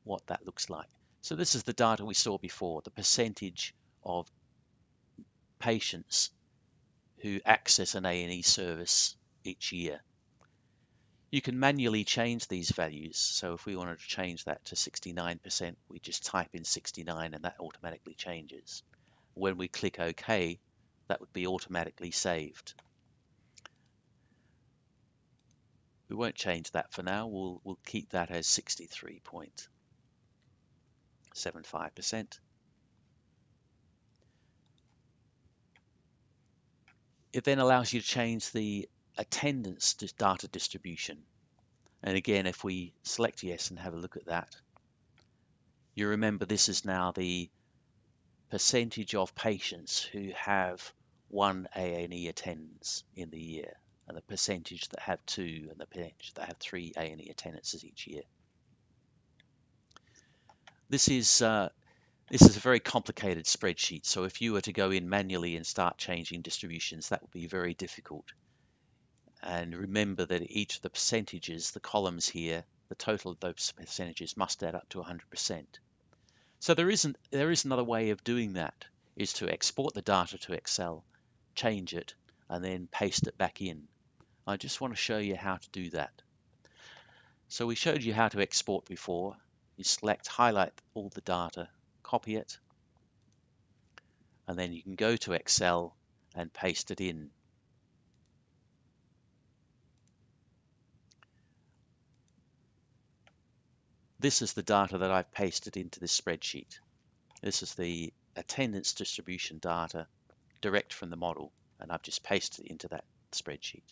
what that looks like. So this is the data we saw before, the percentage of patients who access an A&E service each year. You can manually change these values. So if we wanted to change that to 69%, we just type in 69 and that automatically changes. When we click OK, that would be automatically saved. We won't change that for now. We'll keep that as 63.75%. It then allows you to change the attendance data distribution. And again, if we select yes and have a look at that, you remember this is now the percentage of patients who have one A&E attendance in the year, and the percentage that have two, and the percentage that have three A&E attendances each year. This is a very complicated spreadsheet, so if you were to go in manually and start changing distributions, that would be very difficult. And remember that each of the percentages, the columns here, the total of those percentages must add up to 100%. So there is another way of doing that, is to export the data to Excel, change it, and then paste it back in. I just want to show you how to do that. So we showed you how to export before. You select, highlight all the data, copy it, and then you can go to Excel and paste it in. This is the data that I've pasted into this spreadsheet. This is the attendance distribution data direct from the model, and I've just pasted it into that spreadsheet.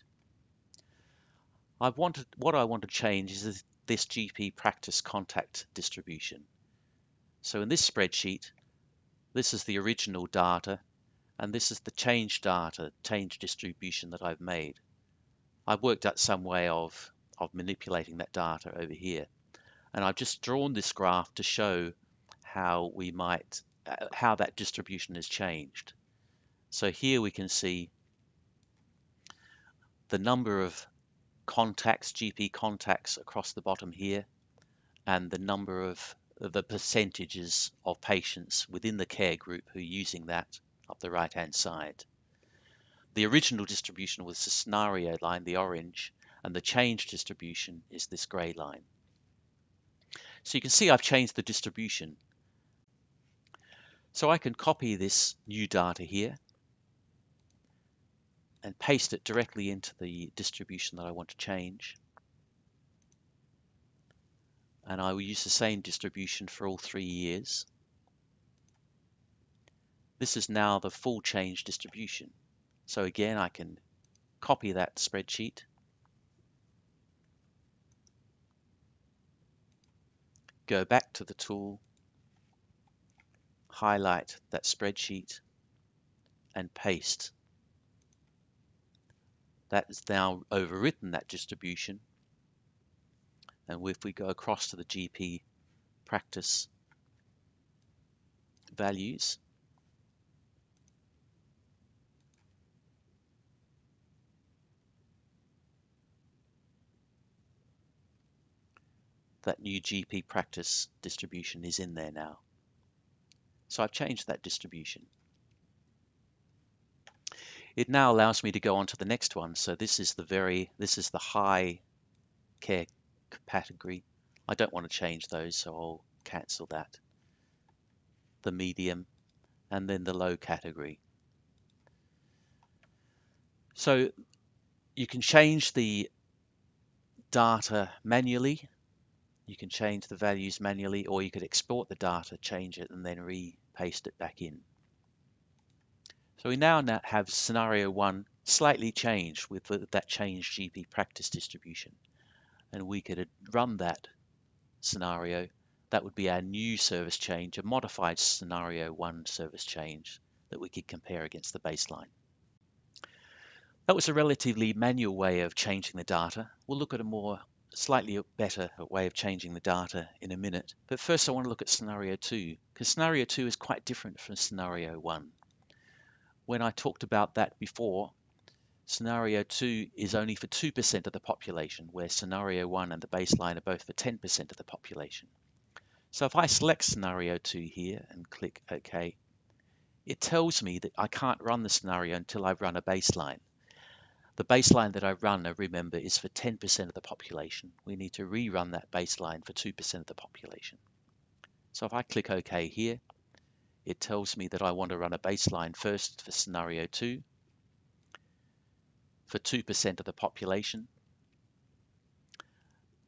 What I want to change is this GP practice contact distribution. So in this spreadsheet, this is the original data, and this is the change data, change distribution that I've made. I've worked out some way of manipulating that data over here, and I've just drawn this graph to show how we might how that distribution has changed. So here we can see the number of contacts, GP contacts across the bottom here, and the number of the percentages of patients within the care group who are using that up the right hand side. The original distribution was the scenario line, the orange, and the change distribution is this grey line. So you can see I've changed the distribution. So I can copy this new data here and paste it directly into the distribution that I want to change. And I will use the same distribution for all 3 years. This is now the full change distribution. So again, I can copy that spreadsheet, go back to the tool, highlight that spreadsheet, and paste. That is now overwritten that distribution. And if we go across to the GP practice values, that new GP practice distribution is in there now. So I've changed that distribution. It now allows me to go on to the next one. So this is the high care category. I don't want to change those, so I'll cancel that. The medium, and then the low category. So you can change the data manually, You can change the values manually, or you could export the data, change it, and then re-paste it back in. So we now have scenario 1 slightly changed with that changed GP practice distribution. And we could run that scenario. That would be our new service change, a modified scenario 1 service change that we could compare against the baseline. That was a relatively manual way of changing the data. We'll look at a more slightly better way of changing the data in a minute. But first I want to look at scenario 2, because scenario 2 is quite different from scenario 1. When I talked about that before, scenario 2 is only for 2% of the population, where scenario 1 and the baseline are both for 10% of the population. So if I select scenario 2 here and click OK, it tells me that I can't run the scenario until I run a baseline. The baseline that I run, I remember, is for 10% of the population. We need to rerun that baseline for 2% of the population. So if I click OK here, it tells me that I want to run a baseline first for scenario 2 for 2% of the population.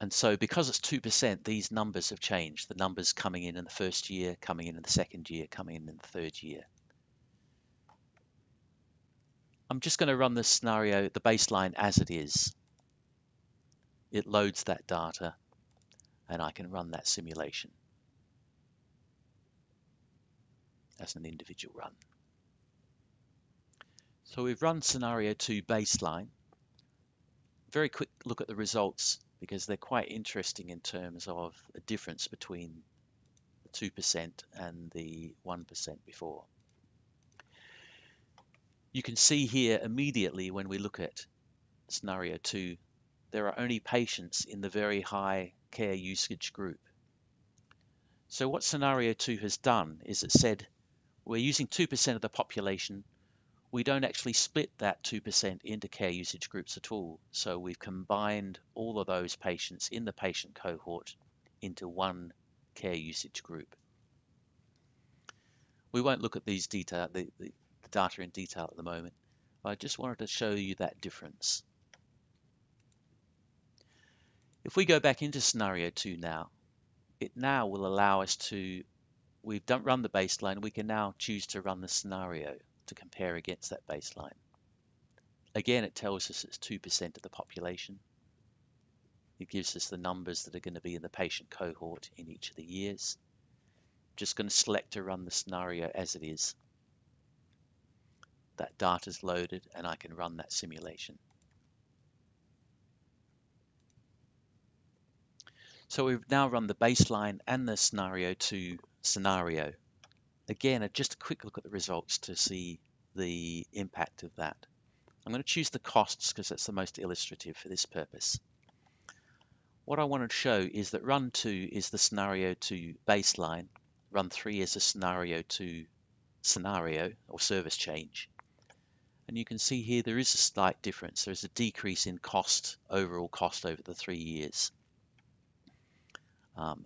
And so because it's 2%, these numbers have changed. The numbers coming in the first year, coming in the second year, coming in the third year. I'm just going to run this scenario, the baseline, as it is. It loads that data, and I can run that simulation as an individual run. So we've run scenario 2 baseline. Very quick look at the results, because they're quite interesting in terms of the difference between the 2% and the 1% before. You can see here immediately when we look at scenario 2, there are only patients in the very high care usage group. So what scenario 2 has done is it said we're using 2% of the population. We don't actually split that 2% into care usage groups at all. So we've combined all of those patients in the patient cohort into one care usage group. We won't look at these data, the data in detail at the moment. I just wanted to show you that difference. If we go back into scenario 2 now, it now will allow us to, we've run the baseline, we can now choose to run the scenario to compare against that baseline. Again, it tells us it's 2% of the population. It gives us the numbers that are going to be in the patient cohort in each of the years. Just going to select to run the scenario as it is. That data is loaded and I can run that simulation. So we've now run the baseline and the scenario 2 scenario. Again, just a quick look at the results to see the impact of that. I'm going to choose the costs because that's the most illustrative for this purpose. What I want to show is that run 2 is the scenario 2 baseline, run 3 is a scenario 2 scenario or service change. And you can see here there is a slight difference. There's a decrease in cost, overall cost over the 3 years.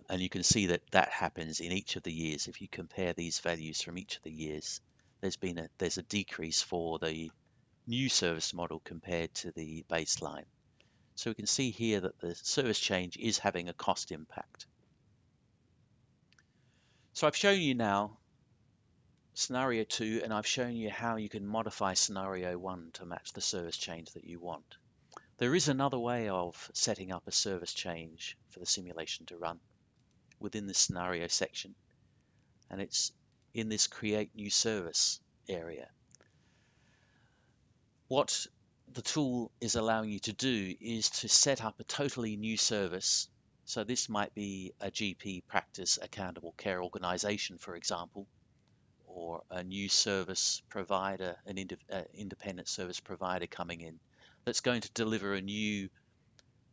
And you can see that that happens in each of the years. If you compare these values from each of the years, there's a decrease for the new service model compared to the baseline. So we can see here that the service change is having a cost impact. So I've shown you now scenario 2, and I've shown you how you can modify scenario 1 to match the service change that you want. There is another way of setting up a service change for the simulation to run within the scenario section, and it's in this create new service area. What the tool is allowing you to do is to set up a totally new service. So this might be a GP practice accountable care organization, for example, or a new service provider, an independent service provider coming in that's going to deliver a new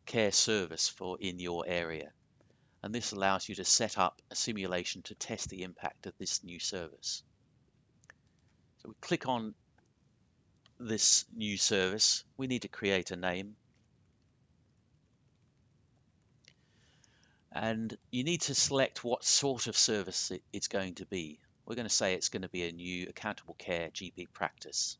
care service for in your area. And this allows you to set up a simulation to test the impact of this new service. So we click on this new service. We need to create a name. And you need to select what sort of service it's going to be. We're going to say it's going to be a new accountable care GP practice.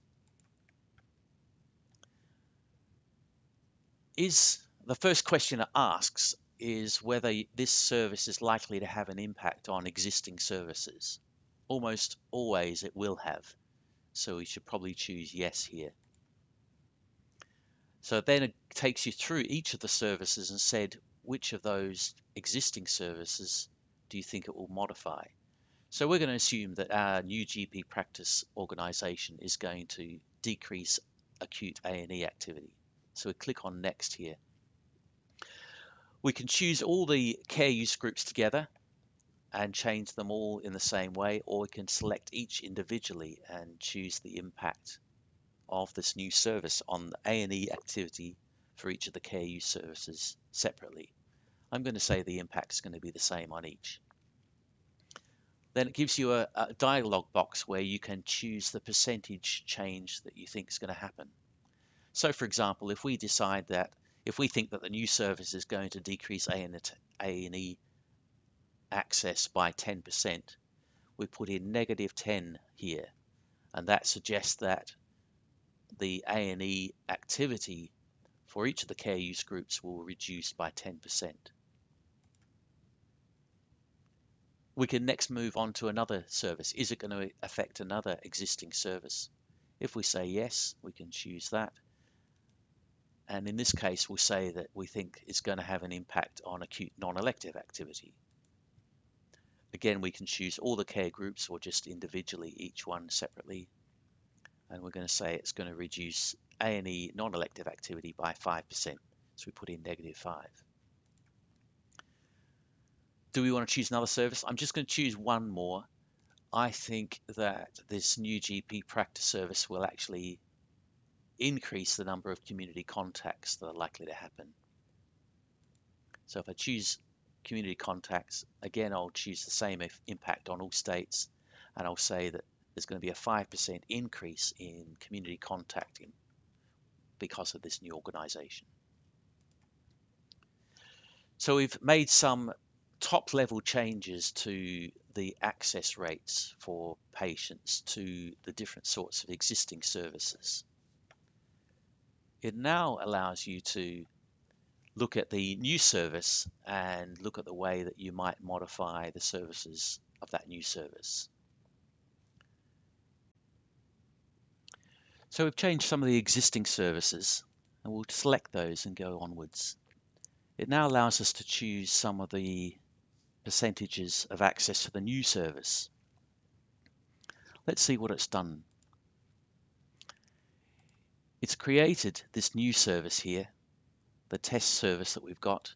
The first question it asks is whether this service is likely to have an impact on existing services. Almost always it will have, so we should probably choose yes here. So then it takes you through each of the services and said which of those existing services do you think it will modify. So we're going to assume that our new GP practice organization is going to decrease acute A&E activity. So we click on next here. We can choose all the care use groups together and change them all in the same way, or we can select each individually and choose the impact of this new service on the A&E activity for each of the care use services separately. I'm going to say the impact is going to be the same on each. Then it gives you a dialog box where you can choose the percentage change that you think is going to happen. So for example, if we decide that if we think that the new service is going to decrease A&E access by 10%, we put in -10 here, and that suggests that the A&E activity for each of the care use groups will reduce by 10%. We can next move on to another service. Is it going to affect another existing service? If we say yes, we can choose that. And in this case, we'll say that we think it's going to have an impact on acute non-elective activity. Again, we can choose all the care groups or just individually, each one separately. And we're going to say it's going to reduce A&E non-elective activity by 5%. So we put in -5. Do we want to choose another service? I'm just going to choose one more. I think that this new GP practice service will actually increase the number of community contacts that are likely to happen. So if I choose community contacts, again, I'll choose the same impact on all states, and I'll say that there's going to be a 5% increase in community contacting because of this new organization. So we've made some top level changes to the access rates for patients to the different sorts of existing services. It now allows you to look at the new service and look at the way that you might modify the services of that new service. So we've changed some of the existing services, and we'll select those and go onwards. It now allows us to choose some of the percentages of access to the new service. Let's see what it's done. It's created this new service here, the test service that we've got,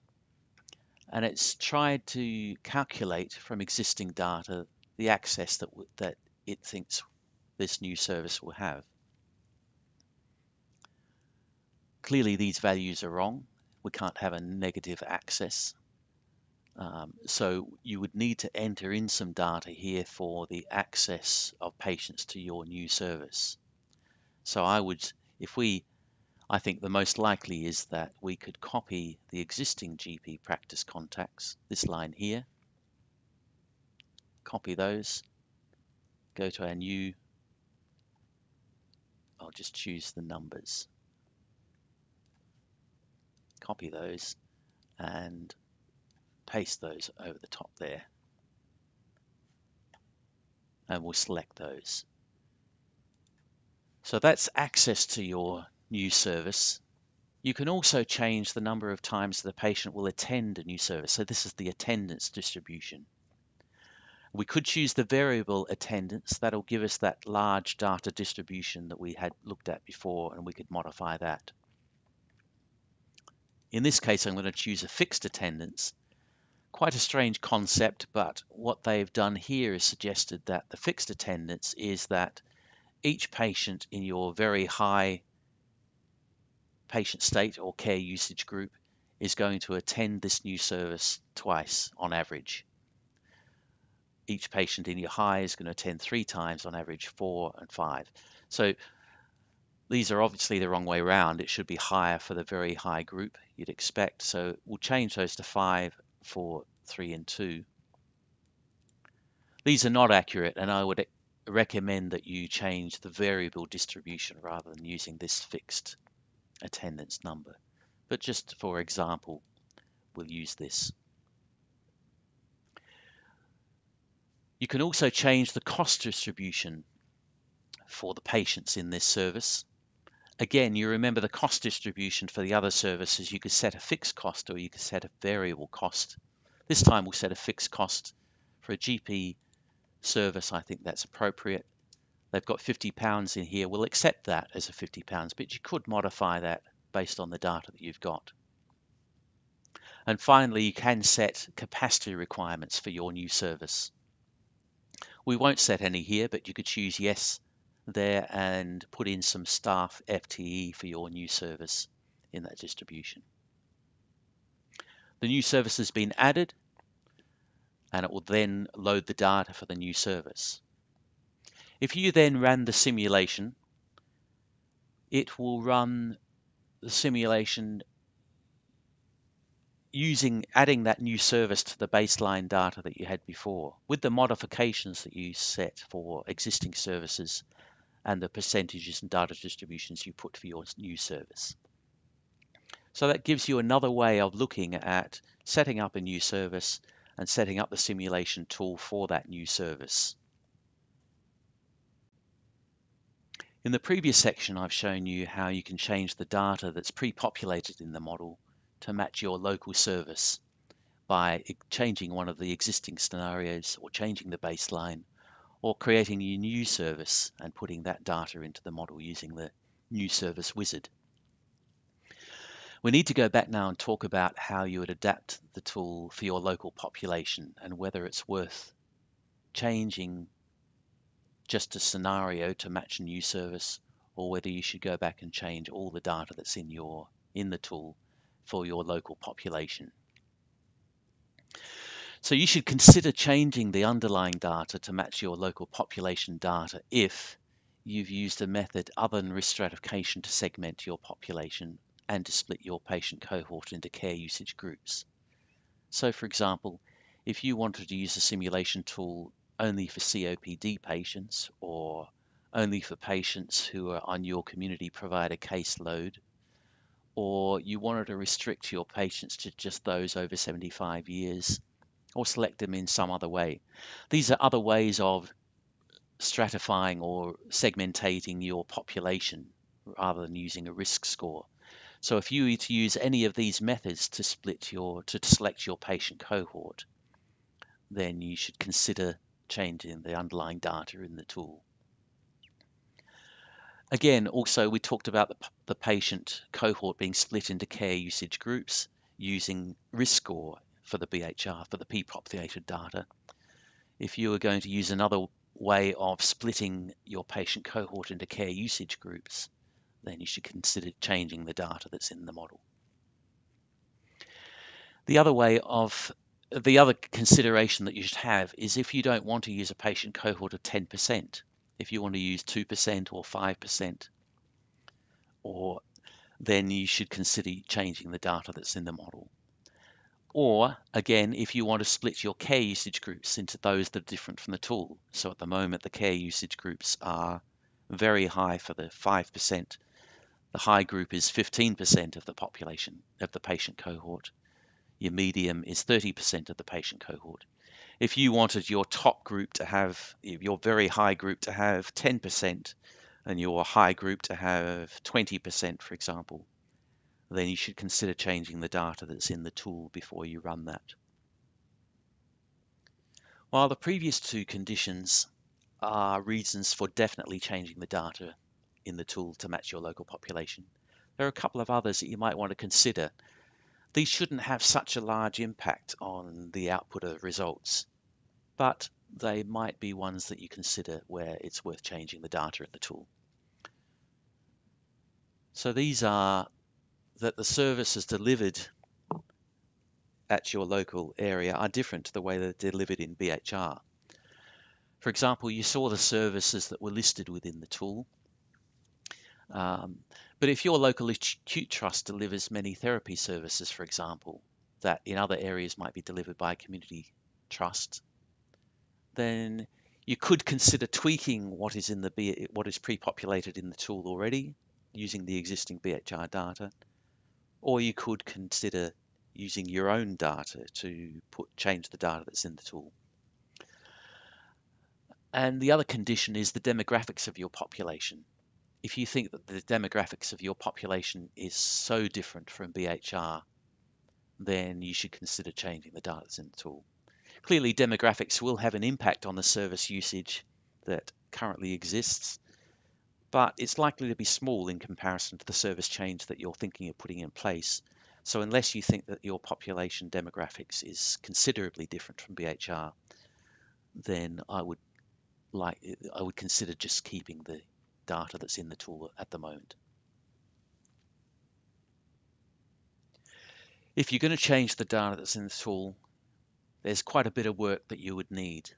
and it's tried to calculate from existing data the access that it thinks this new service will have. Clearly these values are wrong. We can't have a negative access. So you would need to enter in some data here for the access of patients to your new service. So I think the most likely is that we could copy the existing GP practice contacts, this line here, copy those, go to our new, I'll just choose the numbers, copy those and paste those over the top there. And we'll select those. So that's access to your new service. You can also change the number of times the patient will attend a new service. So this is the attendance distribution. We could choose the variable attendance. That'll give us that large data distribution that we had looked at before, and we could modify that. In this case, I'm going to choose a fixed attendance. Quite a strange concept, but what they've done here is suggested that the fixed attendance is that each patient in your very high patient state or care usage group is going to attend this new service twice on average. Each patient in your high is going to attend 3 times on average, 4 and 5. So these are obviously the wrong way around. It should be higher for the very high group you'd expect. So we'll change those to 5, 4, 3 and 2. These are not accurate, and I would recommend that you change the variable distribution rather than using this fixed attendance number. But just for example, we'll use this. You can also change the cost distribution for the patients in this service. Again, you remember the cost distribution for the other services. You could set a fixed cost or you could set a variable cost. This time we'll set a fixed cost. For a GP service, I think that's appropriate. They've got £50 in here. We'll accept that as a £50, but you could modify that based on the data that you've got. And finally, you can set capacity requirements for your new service. We won't set any here, but you could choose yes there and put in some staff FTE for your new service in that distribution. The new service has been added, and it will then load the data for the new service. If you then ran the simulation, it will run the simulation adding that new service to the baseline data that you had before, with the modifications that you set for existing services and the percentages and data distributions you put for your new service. So that gives you another way of looking at setting up a new service and setting up the simulation tool for that new service. In the previous section, I've shown you how you can change the data that's pre-populated in the model to match your local service by changing one of the existing scenarios or changing the baseline or creating a new service and putting that data into the model using the new service wizard. We need to go back now and talk about how you would adapt the tool for your local population and whether it's worth changing just a scenario to match a new service, or whether you should go back and change all the data that's in the tool for your local population. So you should consider changing the underlying data to match your local population data if you've used a method other than risk stratification to segment your population and to split your patient cohort into care usage groups. So for example, if you wanted to use a simulation tool only for COPD patients or only for patients who are on your community provider caseload, or you wanted to restrict your patients to just those over 75 years, or select them in some other way. These are other ways of stratifying or segmentating your population rather than using a risk score. So if you were to use any of these methods to select your patient cohort, then you should consider changing the underlying data in the tool. Again, also we talked about the patient cohort being split into care usage groups using risk score for the BHR, for the pre-populated data. If you were going to use another way of splitting your patient cohort into care usage groups, then you should consider changing the data that's in the model. The other consideration that you should have is if you don't want to use a patient cohort of 10%, if you want to use 2% or 5%, then you should consider changing the data that's in the model. Or again, if you want to split your care usage groups into those that are different from the tool. So at the moment, the care usage groups are very high for the 5%. The high group is 15% of the population, of the patient cohort. Your medium is 30% of the patient cohort. If you wanted your top group to have, your very high group to have 10% and your high group to have 20%, for example, then you should consider changing the data that's in the tool before you run that. While the previous two conditions are reasons for definitely changing the data in the tool to match your local population, there are a couple of others that you might want to consider. These shouldn't have such a large impact on the output of results, but they might be ones that you consider where it's worth changing the data in the tool. So these are that the services delivered at your local area are different to the way they're delivered in BHR. For example, you saw the services that were listed within the tool. But if your local acute trust delivers many therapy services, for example, that in other areas might be delivered by a community trust, then you could consider tweaking what is pre-populated in the tool already using the existing BHR data, or you could consider using your own data to change the data that's in the tool. And the other condition is the demographics of your population. If you think that the demographics of your population is so different from BHR, then you should consider changing the data that's in the tool. Clearly, demographics will have an impact on the service usage that currently exists, but it's likely to be small in comparison to the service change that you're thinking of putting in place. So unless you think that your population demographics is considerably different from BHR, then I would consider just keeping the data that's in the tool at the moment. If you're going to change the data that's in the tool, there's quite a bit of work that you would need.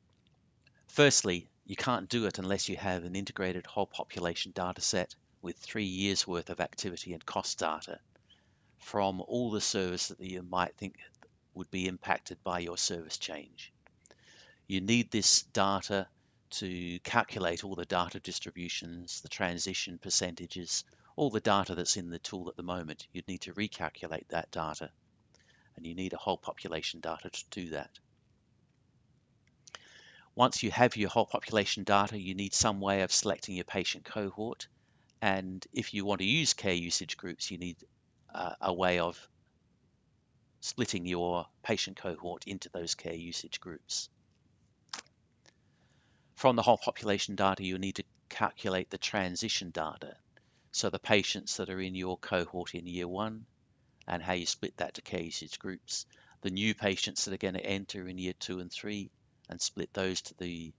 Firstly, you can't do it unless you have an integrated whole population data set with 3 years worth of activity and cost data from all the services that you might think would be impacted by your service change. You need this data to calculate all the data distributions, the transition percentages, all the data that's in the tool at the moment. You'd need to recalculate that data, and you need a whole population data to do that. Once you have your whole population data, you need some way of selecting your patient cohort. And if you want to use care usage groups, you need a way of splitting your patient cohort into those care usage groups. From the whole population data, you need to calculate the transition data. So the patients that are in your cohort in year 1 and how you split that to care usage groups. The new patients that are going to enter in year 2 and 3 and split those to the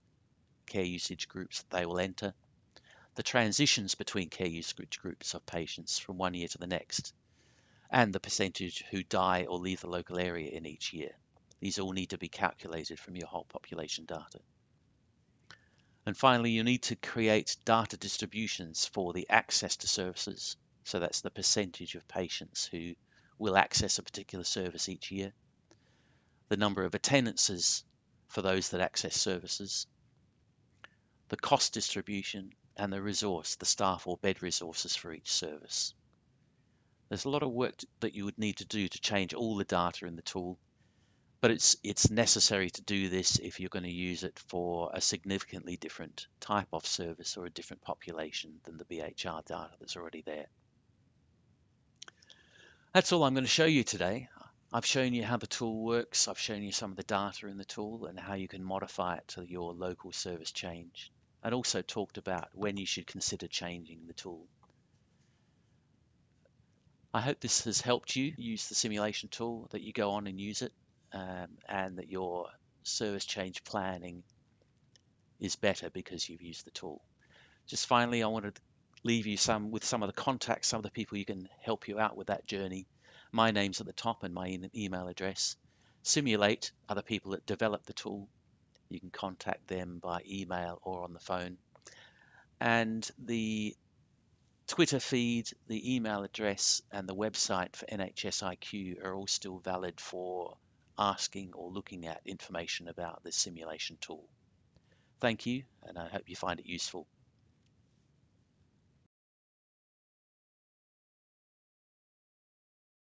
care usage groups that they will enter. The transitions between care usage groups of patients from one year to the next, and the percentage who die or leave the local area in each year. These all need to be calculated from your whole population data. And finally, you need to create data distributions for the access to services. So that's the percentage of patients who will access a particular service each year, the number of attendances for those that access services, the cost distribution, and the resource, the staff or bed resources for each service. There's a lot of work that you would need to do to change all the data in the tool, but it's necessary to do this if you're going to use it for a significantly different type of service or a different population than the BHR data that's already there. That's all I'm going to show you today. I've shown you how the tool works. I've shown you some of the data in the tool and how you can modify it to your local service change, and also talked about when you should consider changing the tool. I hope this has helped you use the simulation tool, that you go on and use it, and that your service change planning is better because you've used the tool. Just finally, I wanted to leave you with some of the contacts, some of the people you can help you out with that journey. My name's at the top and my email address. Simulate are the people that develop the tool. You can contact them by email or on the phone. And the Twitter feed, the email address, and the website for NHSIQ are all still valid for asking or looking at information about this simulation tool. Thank you, and I hope you find it useful.